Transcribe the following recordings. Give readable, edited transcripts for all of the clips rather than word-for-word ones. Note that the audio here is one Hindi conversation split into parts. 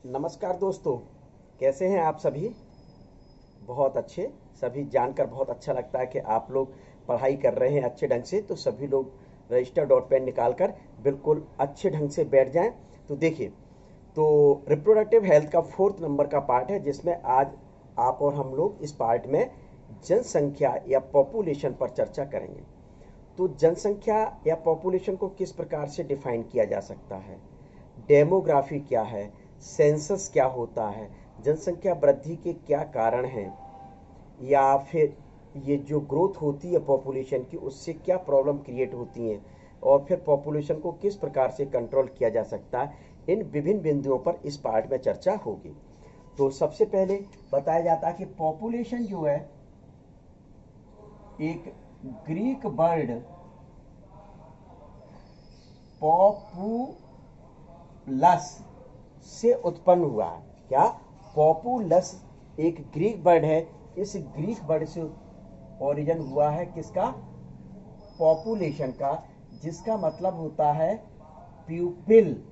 नमस्कार दोस्तों, कैसे हैं आप सभी। बहुत अच्छे। सभी जानकर बहुत अच्छा लगता है कि आप लोग पढ़ाई कर रहे हैं अच्छे ढंग से। तो सभी लोग रजिस्टर डॉट पेन निकाल कर बिल्कुल अच्छे ढंग से बैठ जाएं। तो देखिए, तो रिप्रोडक्टिव हेल्थ का 4th नंबर का पार्ट है, जिसमें आज आप और हम लोग इस पार्ट में जनसंख्या या पॉपुलेशन पर चर्चा करेंगे। तो जनसंख्या या पॉपुलेशन को किस प्रकार से डिफाइन किया जा सकता है, डेमोग्राफी क्या है, सेंसस क्या होता है, जनसंख्या वृद्धि के क्या कारण हैं, या फिर ये जो ग्रोथ होती है पॉपुलेशन की उससे क्या प्रॉब्लम क्रिएट होती हैं, और फिर पॉपुलेशन को किस प्रकार से कंट्रोल किया जा सकता है, इन विभिन्न बिंदुओं पर इस पार्ट में चर्चा होगी। तो सबसे पहले बताया जाता है कि पॉपुलेशन जो है एक ग्रीक वर्ड पॉपुलस से उत्पन्न हुआ है। क्या? पॉपुलस एक ग्रीक वर्ड है। इस ग्रीक वर्ड से ओरिजिन हुआ है किसका? पॉपुलेशन का, जिसका मतलब होता है प्यूपिल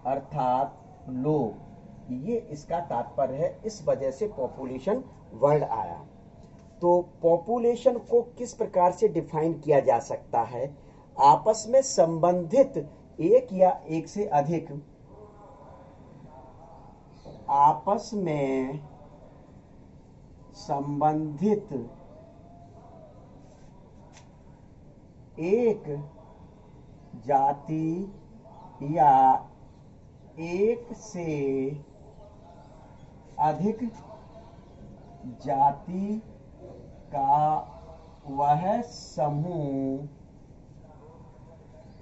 अर्थात लोग। ये इसका तात्पर्य है, इस वजह से पॉपुलेशन वर्ड आया। तो पॉपुलेशन को किस प्रकार से डिफाइन किया जा सकता है? आपस में संबंधित एक या एक से अधिक आपस में संबंधित एक जाति या एक से अधिक जाति का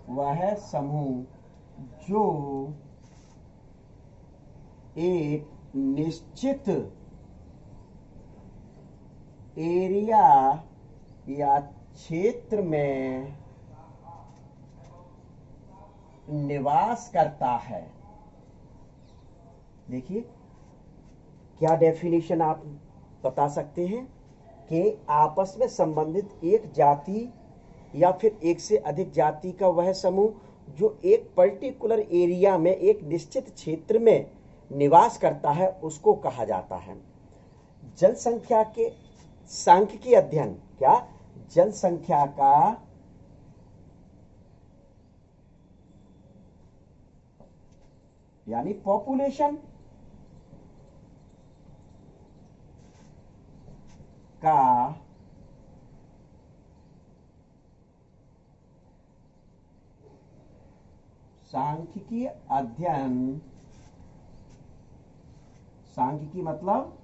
वह समूह जो एक निश्चित एरिया या क्षेत्र में निवास करता है। देखिए, क्या डेफिनेशन आप बता सकते हैं कि आपस में संबंधित एक जाति या फिर एक से अधिक जाति का वह समूह जो एक पर्टिकुलर एरिया में एक निश्चित क्षेत्र में निवास करता है, उसको कहा जाता है। जनसंख्या के सांख्यिकी अध्ययन, क्या? जनसंख्या का यानी पॉपुलेशन का सांख्यिकी अध्ययन, सांख्यिकी मतलब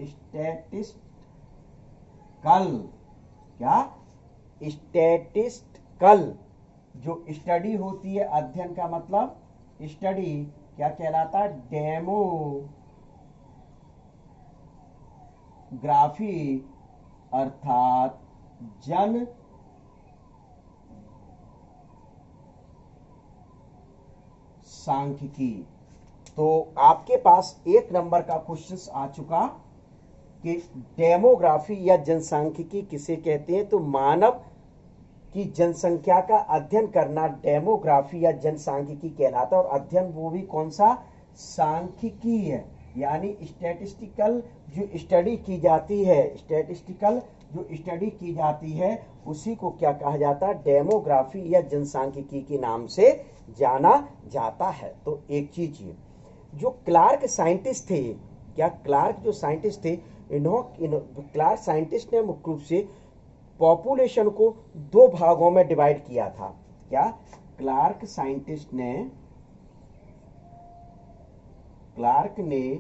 स्टैटिस्टिकल, क्या? स्टैटिस्टिकल जो स्टडी होती है, अध्ययन का मतलब स्टडी, क्या कहलाता है? डेमोग्राफी अर्थात जन सांख्यिकी। तो आपके पास 1 नंबर का क्वेश्चन आ चुका कि डेमोग्राफी या जनसांख्यिकी किसे कहते हैं। तो मानव की जनसंख्या का अध्ययन करना डेमोग्राफी या जनसांख्यिकी कहलाता है। और अध्ययन वो भी कौन सा? सांख्यिकी है, यानी स्टैटिस्टिकल जो स्टडी की जाती है, स्टैटिस्टिकल जो स्टडी की जाती है उसी को क्या कहा जाता है? डेमोग्राफी या जनसांख्यिकी के नाम से जाना जाता है। तो एक चीज ये जो क्लार्क साइंटिस्ट थे, क्या क्लार्क जो साइंटिस्ट थे, क्लार्क साइंटिस्ट ने मुख्य रूप से पॉपुलेशन को 2 भागों में डिवाइड किया था। क्या? क्लार्क ने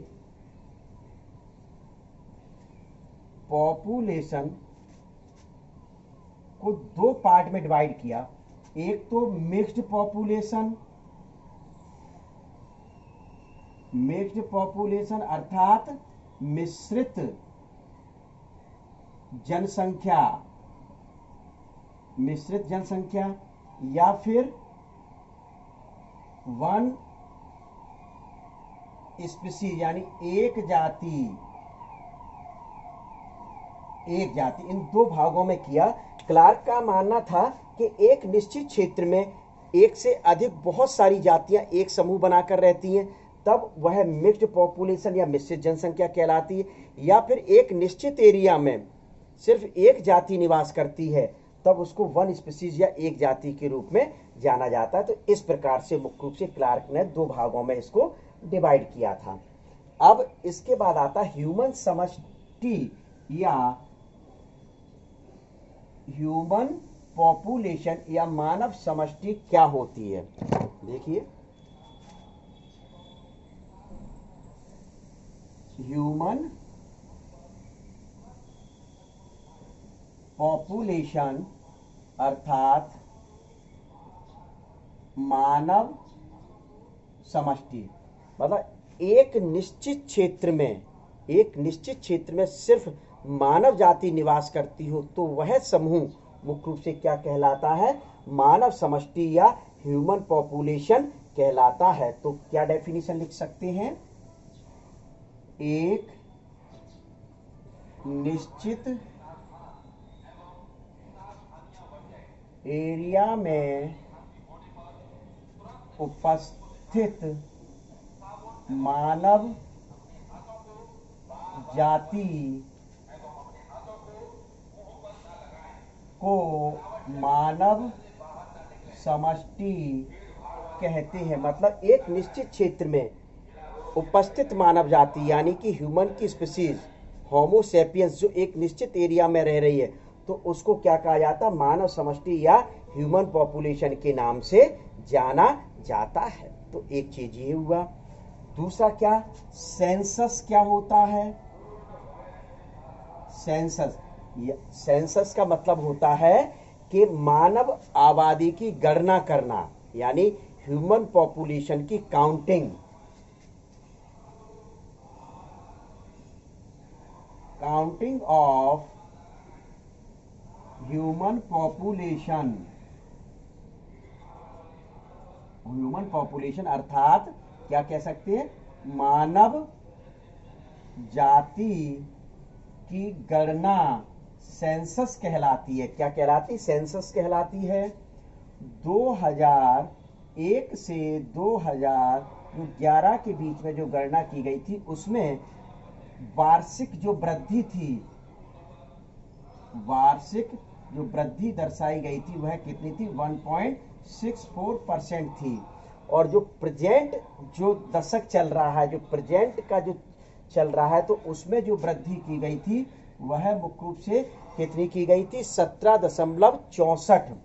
पॉपुलेशन को 2 पार्ट में डिवाइड किया। एक तो मिक्स्ड पॉपुलेशन अर्थात मिश्रित जनसंख्या, या फिर वन स्पीसीज यानी एक जाति, इन 2 भागों में किया। क्लार्क का मानना था कि एक निश्चित क्षेत्र में एक से अधिक बहुत सारी जातियां एक समूह बनाकर रहती हैं, तब वह मिक्स्ड पॉपुलेशन या मिश्रित जनसंख्या कहलाती है। या फिर एक निश्चित एरिया में सिर्फ एक जाति निवास करती है, तब उसको वन स्पीसीज या एक जाति के रूप में जाना जाता है। तो इस प्रकार से मुख्य रूप से क्लार्क ने दो भागों में इसको डिवाइड किया था। अब इसके बाद आता ह्यूमन समष्टि या ह्यूमन पॉपुलेशन या मानव समष्टि क्या होती है। देखिए, ह्यूमन पॉपुलेशन अर्थात मानव समष्टि, मतलब एक निश्चित क्षेत्र में सिर्फ मानव जाति निवास करती हो तो वह समूह मुख्य रूप से क्या कहलाता है, मानव समष्टि या ह्यूमन पॉपुलेशन कहलाता है। तो क्या डेफिनेशन लिख सकते हैं, एक निश्चित एरिया में उपस्थित मानव जाति को मानव समष्टि कहते हैं। मतलब एक निश्चित क्षेत्र में उपस्थित मानव जाति यानी कि ह्यूमन की स्पीसीज होमो सेपियंस जो एक निश्चित एरिया में रह रही है, तो उसको क्या कहा जाता है, मानव समष्टि या ह्यूमन पॉपुलेशन के नाम से जाना जाता है। तो एक चीज ये हुआ। दूसरा क्या, सेंसस क्या होता है। सेंसस का मतलब होता है कि मानव आबादी की गणना करना, यानी ह्यूमन पॉपुलेशन की काउंटिंग ऑफ ह्यूमन पॉपुलेशन अर्थात क्या कह सकते हैं, मानव जाति की गणना सेंसस कहलाती है। क्या कहलाती, सेंसस कहलाती है। 2001 से 2011 के बीच में जो गणना की गई थी उसमें वार्षिक जो वृद्धि दर्शाई गई थी वह कितनी थी, 1.64% थी। और जो प्रेजेंट जो दशक चल रहा है, जो प्रेजेंट का जो चल रहा है, तो उसमें जो वृद्धि की गई थी वह मुख्य रूप से कितनी की गई थी, 17.64।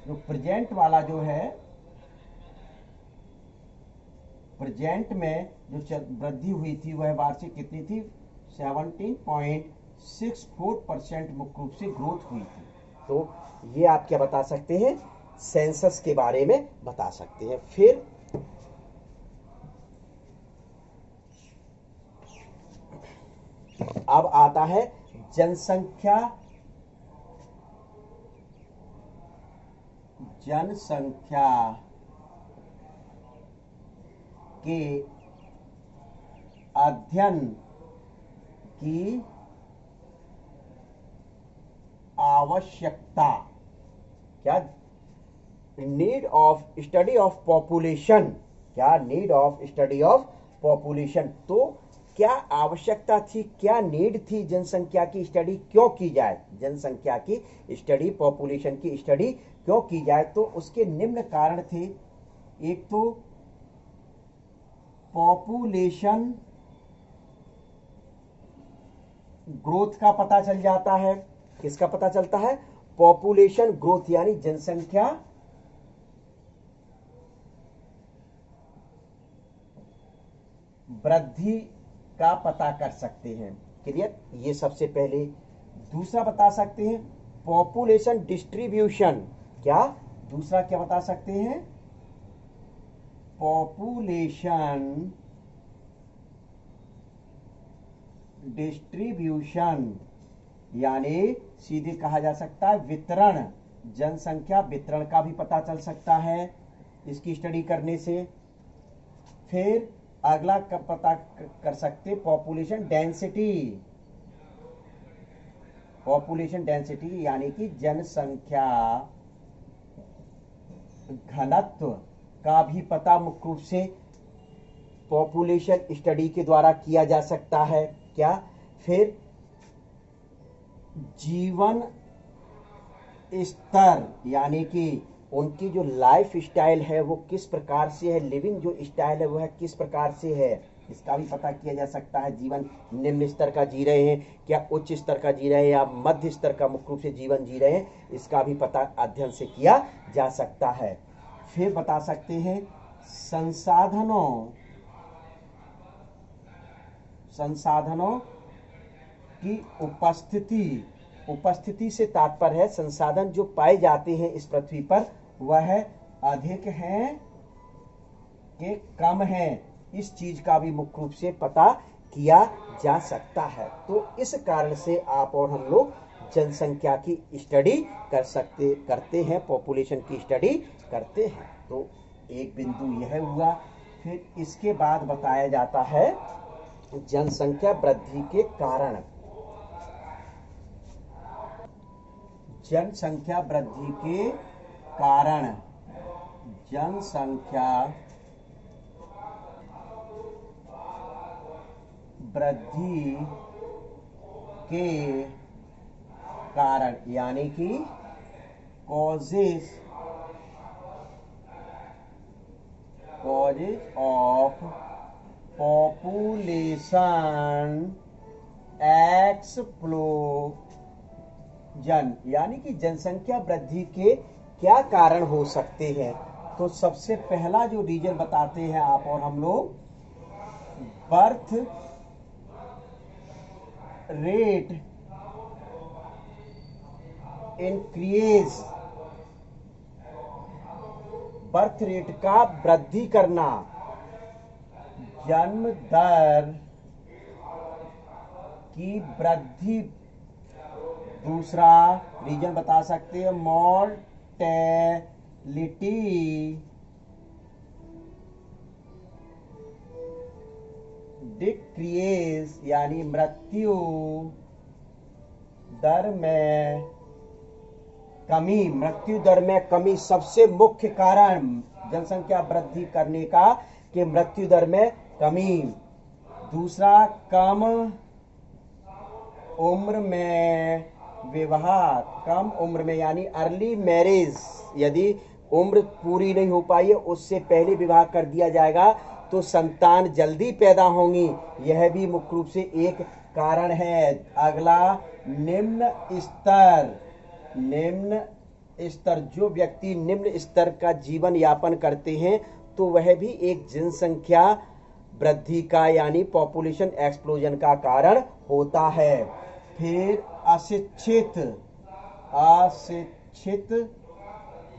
जो प्रेजेंट वाला जो है, प्रेजेंट में जो वृद्धि हुई थी वह वार्षिक कितनी थी, 17.64% मुख्य रूप से ग्रोथ हुई थी। तो ये आप क्या बता सकते हैं, सेंसस के बारे में बता सकते हैं। फिर अब आता है जनसंख्या के अध्ययन की आवश्यकता। क्या, need of study of population. क्या, need of study of population. तो क्या आवश्यकता थी, क्या नीड थी, जनसंख्या की स्टडी क्यों की जाए, जनसंख्या की स्टडी, पॉपुलेशन की स्टडी क्यों की जाए। तो उसके निम्न कारण थे। एक तो पॉपुलेशन ग्रोथ का पता चल जाता है। किसका पता चलता है, पॉपुलेशन ग्रोथ, यानी जनसंख्या वृद्धि का पता कर सकते हैं। क्लियर, ये सबसे पहले। दूसरा बता सकते हैं पॉपुलेशन डिस्ट्रीब्यूशन। क्या, दूसरा क्या बता सकते हैं, पॉपुलेशन डिस्ट्रीब्यूशन, यानी सीधे कहा जा सकता है वितरण, जनसंख्या वितरण का भी पता चल सकता है इसकी स्टडी करने से। फिर अगला पता कर सकते पॉपुलेशन डेंसिटी। पॉपुलेशन डेंसिटी यानी कि जनसंख्या घनत्व का भी पता मुख्य रूप से पॉपुलेशन स्टडी के द्वारा किया जा सकता है। क्या? फिर जीवन स्तर यानी कि उनकी जो लाइफ स्टाइल है वो किस प्रकार से है, लिविंग जो स्टाइल है वो है किस प्रकार से है, इसका भी पता किया जा सकता है। जीवन निम्न स्तर का जी रहे हैं, क्या उच्च स्तर का जी रहे हैं, या मध्य स्तर का मुख्य रूप से जीवन जी रहे हैं, इसका भी पता अध्ययन से किया जा सकता है। फिर बता सकते हैं संसाधनों की उपस्थिति से तात्पर्य है संसाधन जो पाए जाते हैं इस पृथ्वी पर वह अधिक हैं कि कम हैं, इस चीज का भी मुख्य रूप से पता किया जा सकता है। तो इस कारण से आप और हम लोग जनसंख्या की स्टडी करते हैं, पॉपुलेशन की स्टडी करते हैं। तो एक बिंदु यह हुआ। फिर इसके बाद बताया जाता है जनसंख्या वृद्धि के कारण। जनसंख्या वृद्धि के कारण, जनसंख्या वृद्धि के कारण यानी कि कॉजेज ऑफ पॉपुलेशन एक्सप्लोजन, यानी कि जनसंख्या वृद्धि के क्या कारण हो सकते हैं। तो सबसे पहला जो रीजन बताते हैं आप और हम लोग, birth rate increase, birth rate का वृद्धि करना, जन्म दर की वृद्धि। दूसरा रीजन बता सकते हैं मॉर्टेलिटी डिक्रीज, यानी मृत्यु दर में कमी, मृत्यु दर में कमी सबसे मुख्य कारण जनसंख्या वृद्धि करने का कि मृत्यु दर में कमी। दूसरा कम उम्र में विवाह, कम उम्र में यानी अर्ली मैरिज, यदि उम्र पूरी नहीं हो पाई है उससे पहले विवाह कर दिया जाएगा तो संतान जल्दी पैदा होंगी, यह भी मुख्य रूप से एक कारण है। अगला निम्न स्तर, जो व्यक्ति निम्न स्तर का जीवन यापन करते हैं तो वह भी एक जनसंख्या वृद्धि का यानी पॉपुलेशन एक्सप्लोजन का कारण होता है। फिर अशिक्षित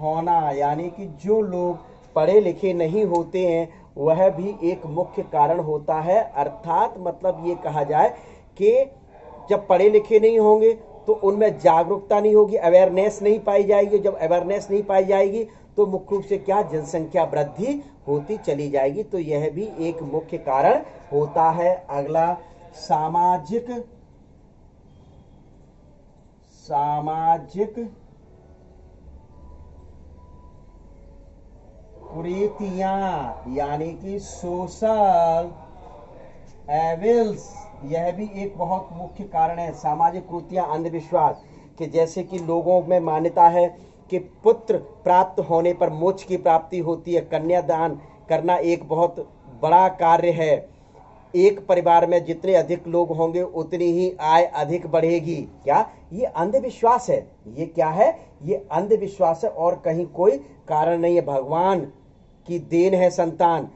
होना, यानी कि जो लोग पढ़े लिखे नहीं होते हैं वह भी एक मुख्य कारण होता है। अर्थात मतलब ये कहा जाए कि जब पढ़े लिखे नहीं होंगे तो उनमें जागरूकता नहीं होगी, अवेयरनेस नहीं पाई जाएगी। जब अवेयरनेस नहीं पाई जाएगी तो मुख्य रूप से क्या, जनसंख्या वृद्धि होती चली जाएगी। तो यह भी एक मुख्य कारण होता है। अगला सामाजिक कुरीतियां, यानी कि सोशल एविल्स, यह भी एक बहुत मुख्य कारण है। सामाजिक कुरीतियां, अंधविश्वास कि जैसे कि लोगों में मान्यता है कि पुत्र प्राप्त होने पर मोक्ष की प्राप्ति होती है, कन्यादान करना एक बहुत बड़ा कार्य है, एक परिवार में जितने अधिक लोग होंगे उतनी ही आय अधिक बढ़ेगी। क्या? ये अंधविश्वास है। ये क्या है? ये अंधविश्वास है और कहीं कोई कारण नहीं है। भगवान की देन है संतान,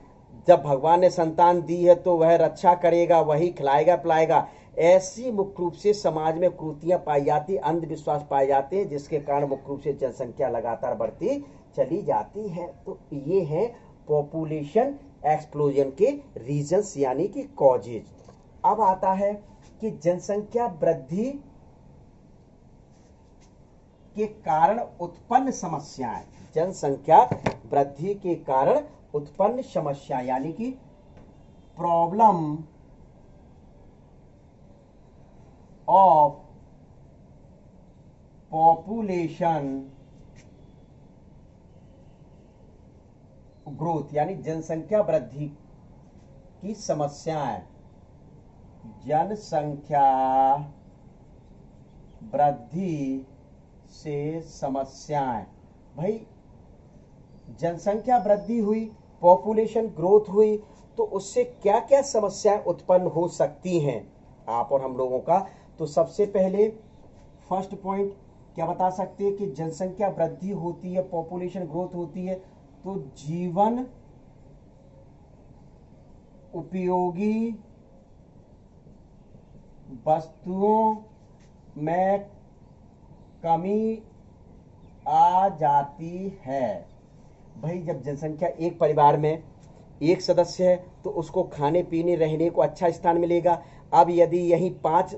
जब भगवान ने संतान दी है तो वह रक्षा करेगा, वही खिलाएगा पिलाएगा। ऐसी मुख्य रूप से समाज में कुरीतियां पाई जाती, अंधविश्वास पाए जाते हैं, जिसके कारण मुख्य रूप से जनसंख्या लगातार बढ़ती चली जाती है। तो ये है पॉपुलेशन एक्सप्लोजन के रीजंस यानी कि कॉजेज। अब आता है कि जनसंख्या वृद्धि के कारण उत्पन्न समस्याएं, जनसंख्या वृद्धि के कारण उत्पन्न समस्या यानी कि प्रॉब्लम ऑफ पॉपुलेशन ग्रोथ यानी जनसंख्या वृद्धि की समस्याएं, जनसंख्या वृद्धि से समस्याएं। भाई जनसंख्या वृद्धि हुई, पॉपुलेशन ग्रोथ हुई, तो उससे क्या क्या समस्याएं उत्पन्न हो सकती हैं आप और हम लोगों का। तो सबसे पहले फर्स्ट पॉइंट क्या बता सकते हैं कि जनसंख्या वृद्धि होती है, पॉपुलेशन ग्रोथ होती है, तो जीवन उपयोगी वस्तुओं में कमी आ जाती है। भाई जब जनसंख्या एक परिवार में एक सदस्य है तो उसको खाने पीने रहने को अच्छा स्थान मिलेगा। अब यदि यही 5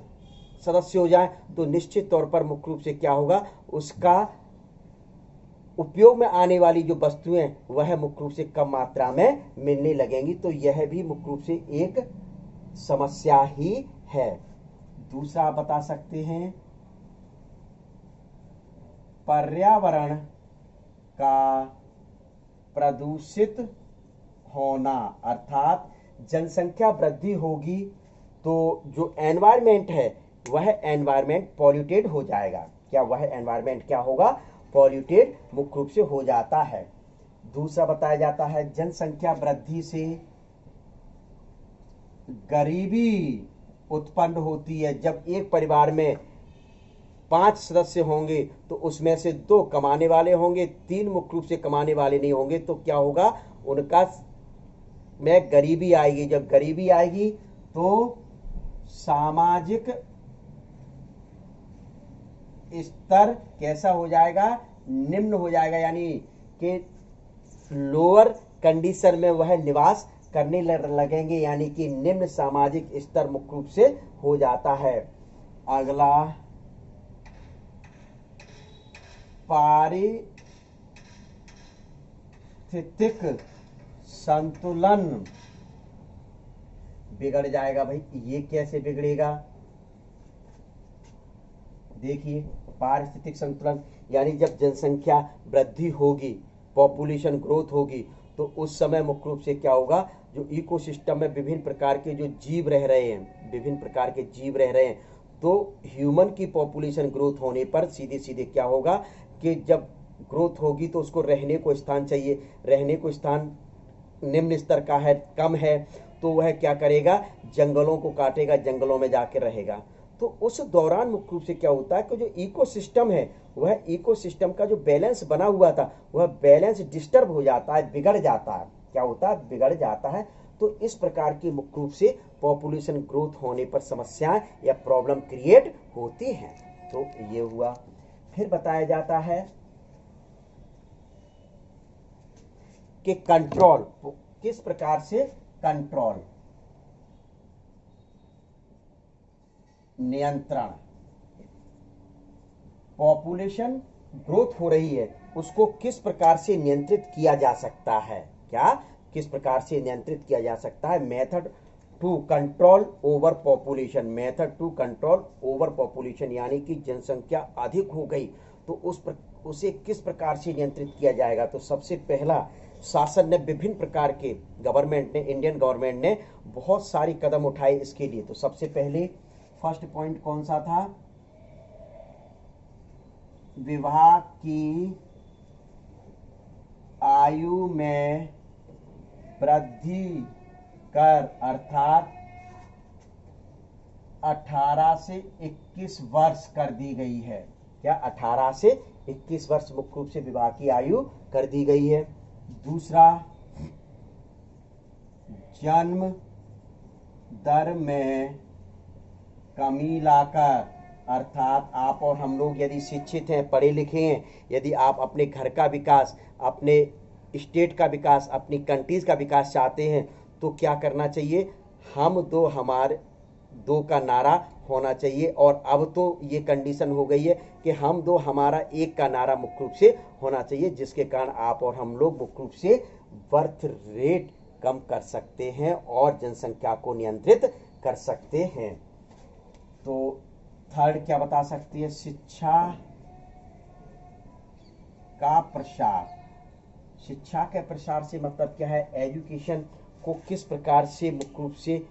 सदस्य हो जाए तो निश्चित तौर पर मुख्य रूप से क्या होगा, उसका उपयोग में आने वाली जो वस्तुएं वह मुख्य रूप से कम मात्रा में मिलने लगेंगी। तो यह भी मुख्य रूप से एक समस्या ही है। दूसरा आप बता सकते हैं पर्यावरण का प्रदूषित होना, अर्थात जनसंख्या वृद्धि होगी तो जो एनवायरमेंट है वह एनवायरमेंट पॉल्यूटेड हो जाएगा। क्या वह एनवायरमेंट क्या होगा, पॉल्यूटेड मुख्य रूप से हो जाता है। दूसरा बताया जाता है जनसंख्या वृद्धि से गरीबी उत्पन्न होती है। जब एक परिवार में 5 सदस्य होंगे तो उसमें से 2 कमाने वाले होंगे, 3 मुख्य रूप से कमाने वाले नहीं होंगे, तो क्या होगा, उनका में गरीबी आएगी। जब गरीबी आएगी तो सामाजिक स्तर कैसा हो जाएगा, निम्न हो जाएगा, यानी कि लोअर कंडीशन में वह निवास करने लगेंगे, यानी कि निम्न सामाजिक स्तर मुख्य रूप से हो जाता है। अगला पारिस्थितिक संतुलन बिगड़ जाएगा। भाई ये कैसे बिगड़ेगा, देखिए पारिस्थितिक संतुलन यानी जब जनसंख्या वृद्धि होगी, पॉपुलेशन ग्रोथ होगी, तो उस समय मुख्य रूप से क्या होगा, जो इकोसिस्टम में विभिन्न प्रकार के जो जीव रह रहे हैं, विभिन्न प्रकार के जीव रह रहे हैं, तो ह्यूमन की पॉपुलेशन ग्रोथ होने पर सीधे सीधे क्या होगा कि जब ग्रोथ होगी तो उसको रहने को स्थान चाहिए, रहने को स्थान निम्न स्तर का है, कम है, तो वह क्या करेगा, जंगलों को काटेगा, जंगलों में जाकर रहेगा। तो उस दौरान मुख्य रूप से क्या होता है कि जो इकोसिस्टम है वह इकोसिस्टम का जो बैलेंस बना हुआ था वह बैलेंस डिस्टर्ब हो जाता है, बिगड़ जाता है। क्या होता है, बिगड़ जाता है। तो इस प्रकार की मुख्य रूप से पॉपुलेशन ग्रोथ होने पर समस्याएं या प्रॉब्लम क्रिएट होती हैं। तो ये हुआ। फिर बताया जाता है कि कंट्रोल, किस प्रकार से कंट्रोल, नियंत्रण, पॉपुलेशन ग्रोथ हो रही है उसको किस प्रकार से नियंत्रित किया जा सकता है, क्या किस प्रकार से नियंत्रित किया जा सकता है। Method to control over population, method to control over population यानी कि जनसंख्या अधिक हो गई तो उसे किस प्रकार से नियंत्रित किया जाएगा। तो सबसे पहला शासन ने विभिन्न प्रकार के, गवर्नमेंट ने, इंडियन गवर्नमेंट ने बहुत सारी कदम उठाए इसके लिए। तो सबसे पहले फर्स्ट पॉइंट कौन सा था, विवाह की आयु में वृद्धि कर, अर्थात 18 से 21 वर्ष कर दी गई है। क्या 18 से 21 वर्ष मुख्य रूप से विवाह की आयु कर दी गई है। दूसरा, जन्म दर में कमी लाकर, अर्थात आप और हम लोग यदि शिक्षित हैं, पढ़े लिखे हैं, यदि आप अपने घर का विकास, अपने स्टेट का विकास, अपनी कंट्रीज का विकास चाहते हैं तो क्या करना चाहिए, हम दो हमारे दो का नारा होना चाहिए। और अब तो ये कंडीशन हो गई है कि हम दो हमारा एक का नारा मुख्य रूप से होना चाहिए, जिसके कारण आप और हम लोग मुख्य रूप से बर्थ रेट कम कर सकते हैं और जनसंख्या को नियंत्रित कर सकते हैं। तो थर्ड क्या बता सकती है, शिक्षा का प्रसार, शिक्षा के प्रसार से मतलब क्या है, एजुकेशन को किस प्रकार से मुख्य रूप से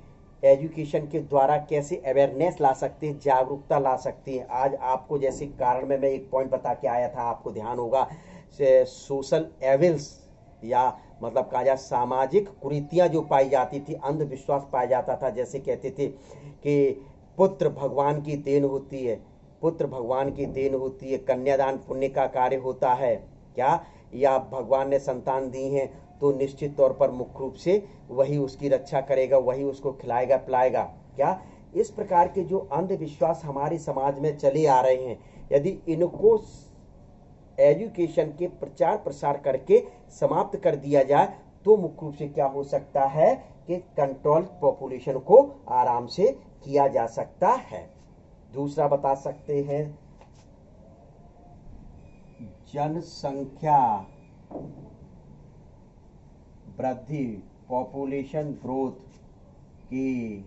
एजुकेशन के द्वारा कैसे अवेयरनेस ला सकते हैं, जागरूकता ला सकते हैं। आज आपको जैसे कारण में मैं एक पॉइंट बता के आया था, आपको ध्यान होगा, सोशल एविल्स या मतलब कहा जाए सामाजिक कुरीतियां जो पाई जाती थी, अंधविश्वास पाया जाता था। जैसे कहते थे कि पुत्र भगवान की देन होती है, पुत्र भगवान की देन होती है, कन्यादान पुण्य का कार्य होता है क्या, या भगवान ने संतान दी है तो निश्चित तौर पर मुख्य रूप से वही उसकी रक्षा करेगा, वही उसको खिलाएगा पिलाएगा क्या। इस प्रकार के जो अंधविश्वास हमारे समाज में चले आ रहे हैं, यदि इनको एजुकेशन के प्रचार प्रसार करके समाप्त कर दिया जाए तो मुख्य रूप से क्या हो सकता है कि कंट्रोल पॉपुलेशन को आराम से किया जा सकता है। दूसरा बता सकते हैं, जनसंख्या वृद्धि, पॉपुलेशन ग्रोथ की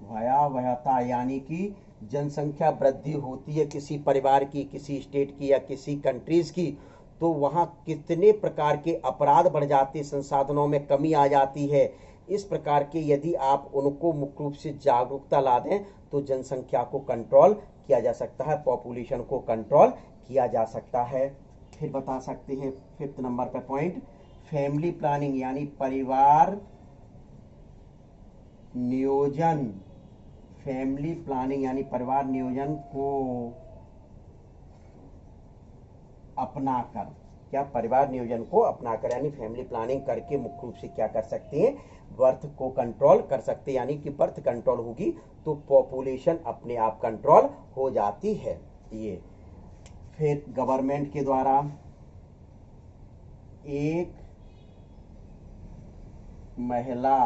भयावहता, यानी कि जनसंख्या वृद्धि होती है किसी परिवार की, किसी स्टेट की या किसी कंट्रीज की, तो वहाँ कितने प्रकार के अपराध बढ़ जाते, संसाधनों में कमी आ जाती है। इस प्रकार के यदि आप उनको मुख्य रूप से जागरूकता ला दें तो जनसंख्या को कंट्रोल किया जा सकता है, पॉपुलेशन को कंट्रोल किया जा सकता है। फिर बता सकते हैं 5th नंबर पर पॉइंट, फैमिली प्लानिंग यानी परिवार नियोजन, फैमिली प्लानिंग यानी परिवार नियोजन को अपनाकर, क्या परिवार नियोजन को अपनाकर यानी फैमिली प्लानिंग करके मुख्य रूप से क्या कर सकते हैं, बर्थ को कंट्रोल कर सकते हैं। यानी कि बर्थ कंट्रोल होगी तो पॉपुलेशन अपने आप कंट्रोल हो जाती है। ये फिर गवर्नमेंट के द्वारा एक महिला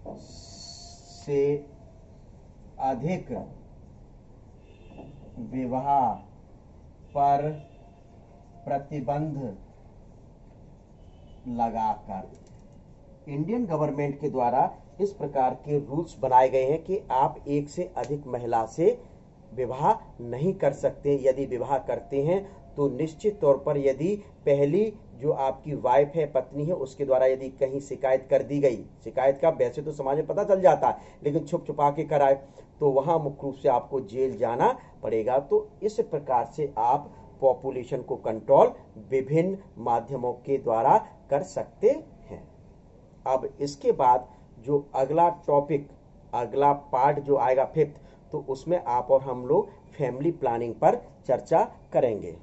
से अधिक विवाह पर प्रतिबंध लगाकर, इंडियन गवर्नमेंट के द्वारा इस प्रकार के रूल्स बनाए गए हैं कि आप एक से अधिक महिला से विवाह नहीं कर सकते। यदि विवाह करते हैं तो निश्चित तौर पर यदि पहली जो आपकी वाइफ है, पत्नी है, उसके द्वारा यदि कहीं शिकायत कर दी गई, शिकायत का वैसे तो समाज में पता चल जाता है लेकिन छुप छुपा के कराए तो वहां मुख्य रूप से आपको जेल जाना पड़ेगा। तो इस प्रकार से आप पॉपुलेशन को कंट्रोल विभिन्न माध्यमों के द्वारा कर सकते हैं। अब इसके बाद जो अगला टॉपिक, अगला पार्ट जो आएगा 5th, तो उसमें आप और हम लोग फैमिली प्लानिंग पर चर्चा करेंगे।